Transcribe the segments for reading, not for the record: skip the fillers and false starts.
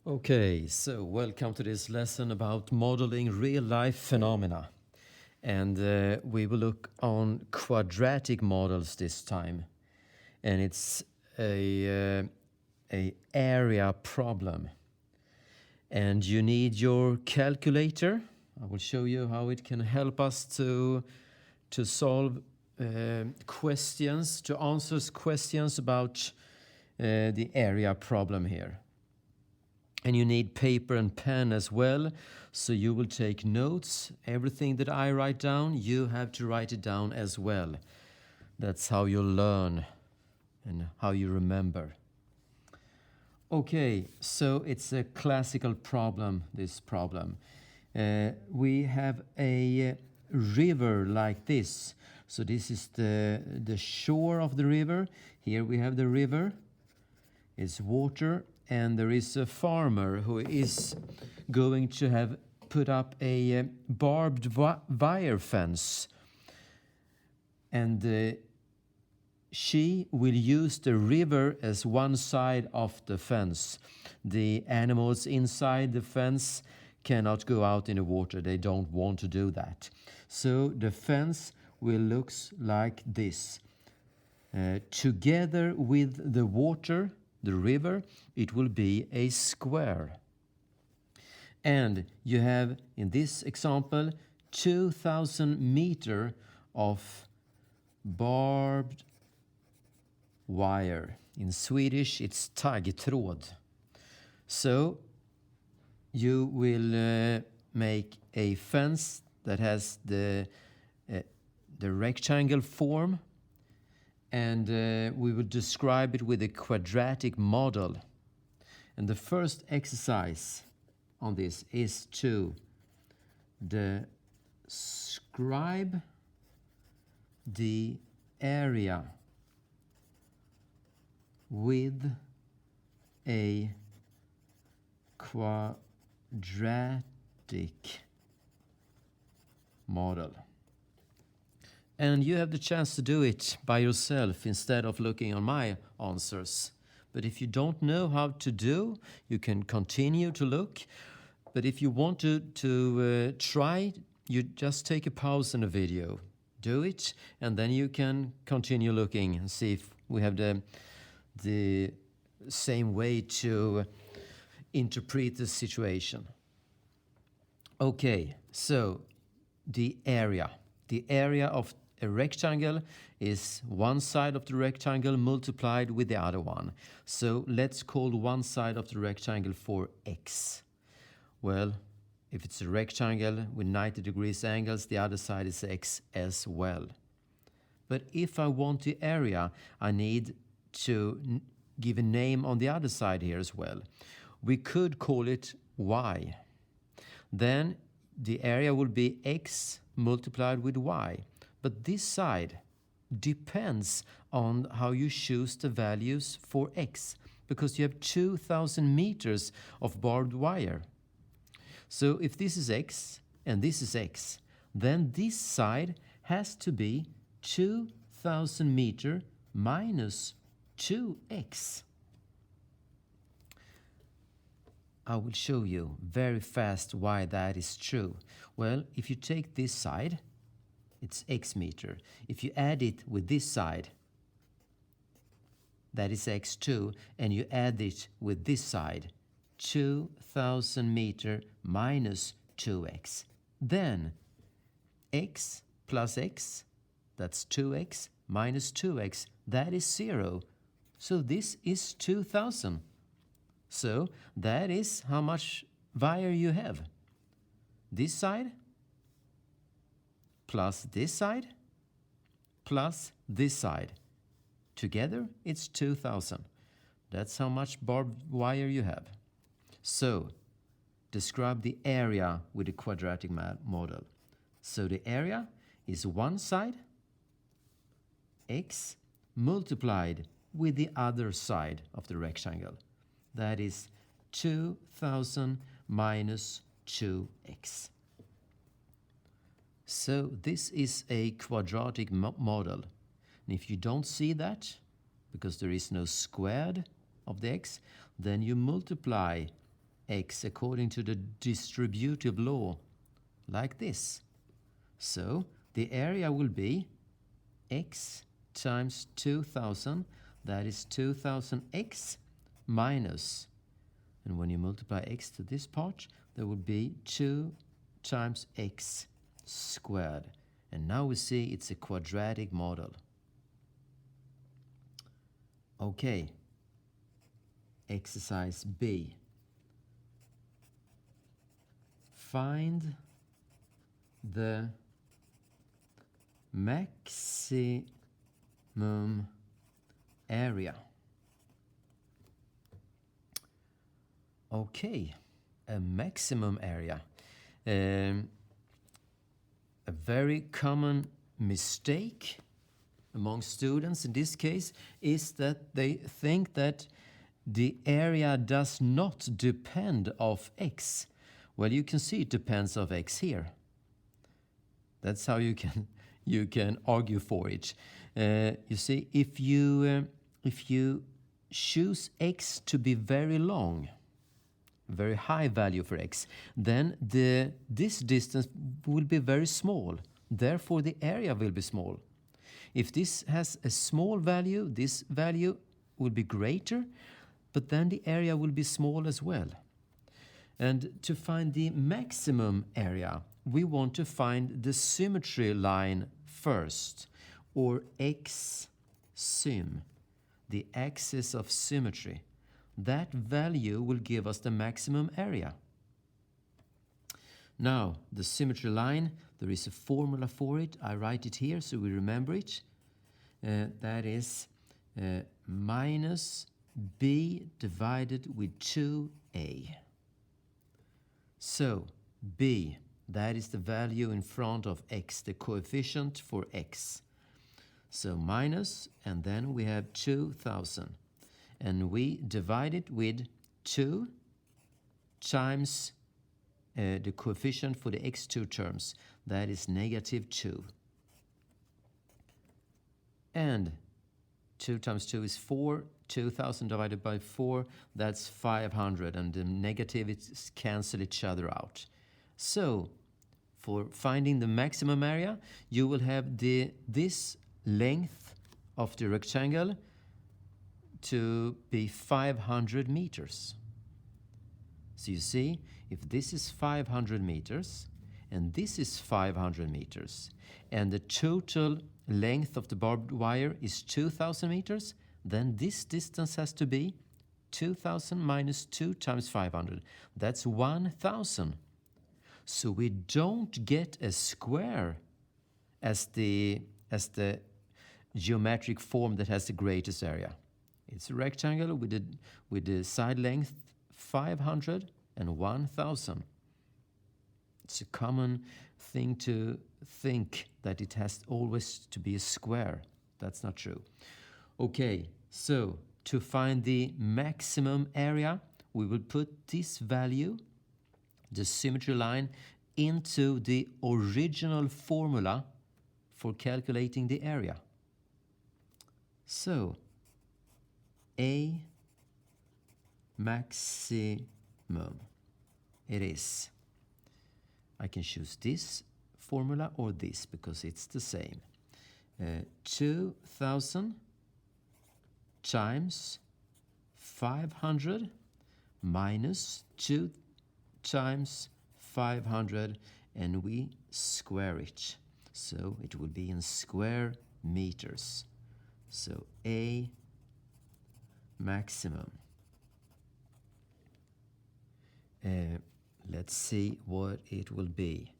Okay, so welcome to this lesson about modeling real-life phenomena. And we will look on quadratic models this time. And it's a area problem. And you need your calculator. I will show you how it can help us to solve questions, to answer questions about the area problem here. And you need paper and pen as well, so you will take notes. Everything that I write down, you have to write it down as well. That's how you learn and how you remember. Okay, so it's a classical problem, this problem. We have a river like this. So this is the shore of the river. Here we have the river. It's water. And there is a farmer who is going to have put up a barbed wire fence. And she will use the river as one side of the fence. The animals inside the fence cannot go out in the water. They don't want to do that. So the fence will look like this. Together with the water, the river, it will be a square. And you have, in this example, 2,000 meters of barbed wire. In Swedish, it's taggtråd. So you will make a fence that has the rectangle form. And we will describe it with a quadratic model. And the first exercise on this is to describe the area with a quadratic model. And you have the chance to do it by yourself instead of looking on my answers. But if you don't know how to do, you can continue to look. But if you want to try, you just take a pause in the video. Do it, and then you can continue looking and see if we have the same way to interpret the situation. Okay, so the area. The area of a rectangle is one side of the rectangle multiplied with the other one. So let's call one side of the rectangle for x. Well, if it's a rectangle with 90 degrees angles, the other side is x as well. But if I want the area, I need to give a name on the other side here as well. We could call it y. Then the area will be x multiplied with y. But this side depends on how you choose the values for x, because you have 2,000 meters of barbed wire. So if this is x and this is x, then this side has to be 2,000 meters minus 2x. I will show you very fast why that is true. Well, if you take this side, it's x meter. If you add it with this side, that is x2, and you add it with this side, 2,000 meters minus 2x. Then x plus x, that's 2x, minus 2x, that is 0. So this is 2,000. So that is how much wire you have. This side plus this side plus this side. Together it's 2,000. That's how much barbed wire you have. So describe the area with a quadratic model. So the area is one side, x, multiplied with the other side of the rectangle. That is 2,000 minus 2x. So this is a quadratic model. And if you don't see that, because there is no squared of the x, then you multiply x according to the distributive law, like this. So the area will be x times 2000, that is 2000x minus, and when you multiply x to this part, there will be 2 times x squared. And now we see it's a quadratic model. Okay, exercise B. Find the maximum area. Okay, a maximum area. A very common mistake among students in this case is that they think that the area does not depend of x. Well, you can see it depends of x here. That's how you can argue for it. You see, if you choose x to be very long, very high value for x, then this distance will be very small. Therefore, the area will be small. If this has a small value, this value will be greater, but then the area will be small as well. And to find the maximum area, we want to find the symmetry line first, or x-sym, the axis of symmetry. That value will give us the maximum area. Now, the symmetry line, there is a formula for it. I write it here so we remember it. That is minus b divided with 2a. So, b, that is the value in front of x, the coefficient for x. So minus, and then we have 2000. And we divide it with 2 times the coefficient for the x2 terms. That is negative 2. And 2 times 2 is 4. 2000 divided by 4, that's 500. And the negatives cancel each other out. So, for finding the maximum area, you will have this length of the rectangle to be 500 meters. So you see, if this is 500 meters and this is 500 meters and the total length of the barbed wire is 2000 meters, then this distance has to be 2000 minus 2 times 500. That's 1000. So we don't get a square as the geometric form that has the greatest area. It's a rectangle with the side length 500 and 1000. It's a common thing to think that it has always to be a square. That's not true. Okay, so to find the maximum area, we will put this value, the symmetry line, into the original formula for calculating the area. So, A maximum, it is, I can choose this formula or this because it's the same. 2000 times 500 minus 2 times 500, and we square it. So it will be in square meters. So A maximum. Let's see what it will be.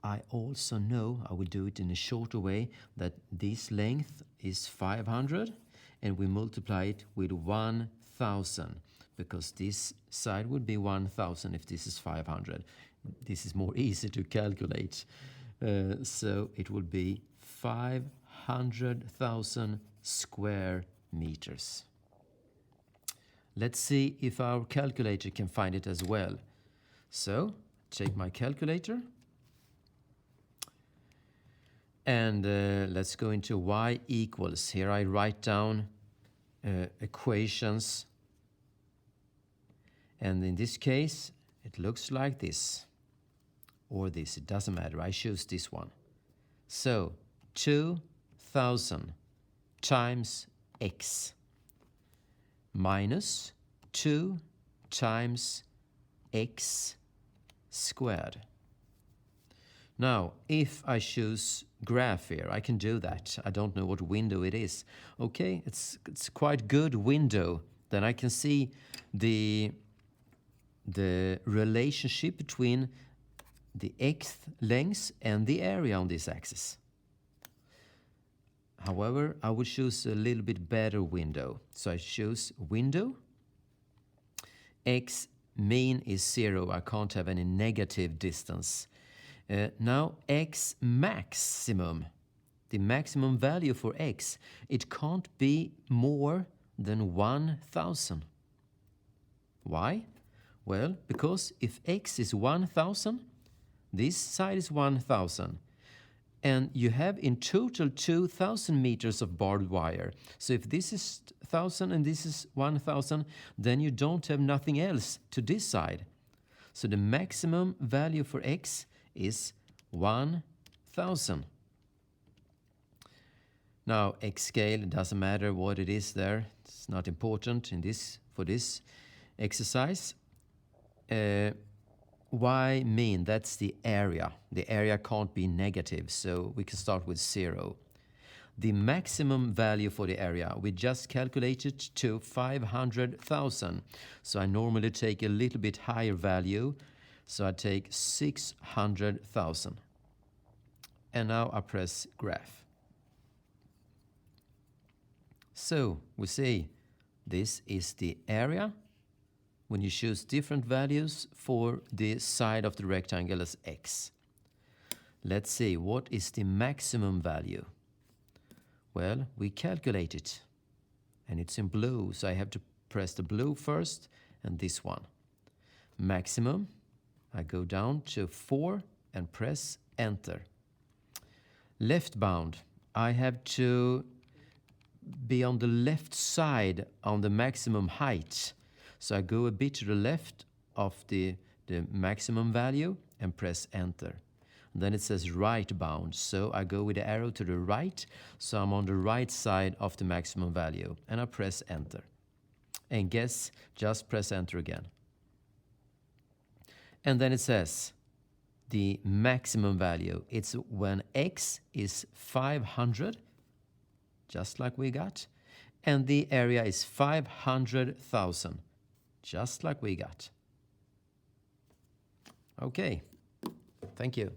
I also know, I will do it in a shorter way, that this length is 500 and we multiply it with 1000 because this side would be 1000 if this is 500. This is more easy to calculate. So it will be 500,000 square meters. Let's see if our calculator can find it as well. So, take my calculator. And let's go into y equals. Here I write down equations. And in this case, it looks like this. Or this, it doesn't matter. I choose this one. So 2,000 times x minus 2 times x squared. Now, if I choose graph here, I can do that. I don't know what window it is. Okay, it's quite good window. Then I can see the relationship between the x length and the area on this axis. However, I would choose a little bit better window. So I choose window. X mean is 0. I can't have any negative distance. Now x maximum, the maximum value for x, it can't be more than 1,000. Why? Well, because if x is 1,000, this side is 1,000. And you have in total 2,000 meters of barbed wire. So if this is 1,000 and this is 1,000, then you don't have nothing else to this side. So the maximum value for x is 1,000. Now x scale, it doesn't matter what it is there. It's not important in this for this exercise. Y mean, that's the area. The area can't be negative, so we can start with 0. The maximum value for the area, we just calculated to 500,000. So I normally take a little bit higher value. So I take 600,000. And now I press graph. So we see this is the area when you choose different values for the side of the rectangle as x. Let's see, what is the maximum value? Well, we calculate it, and it's in blue, so I have to press the blue first, and this one. Maximum, I go down to 4 and press enter. Left bound, I have to be on the left side on the maximum height. So I go a bit to the left of the maximum value and press enter. Then it says right bound, so I go with the arrow to the right, so I'm on the right side of the maximum value, and I press enter. And guess, just press enter again. And then it says the maximum value, it's when x is 500, just like we got, and the area is 500,000. Just like we got. Okay, thank you.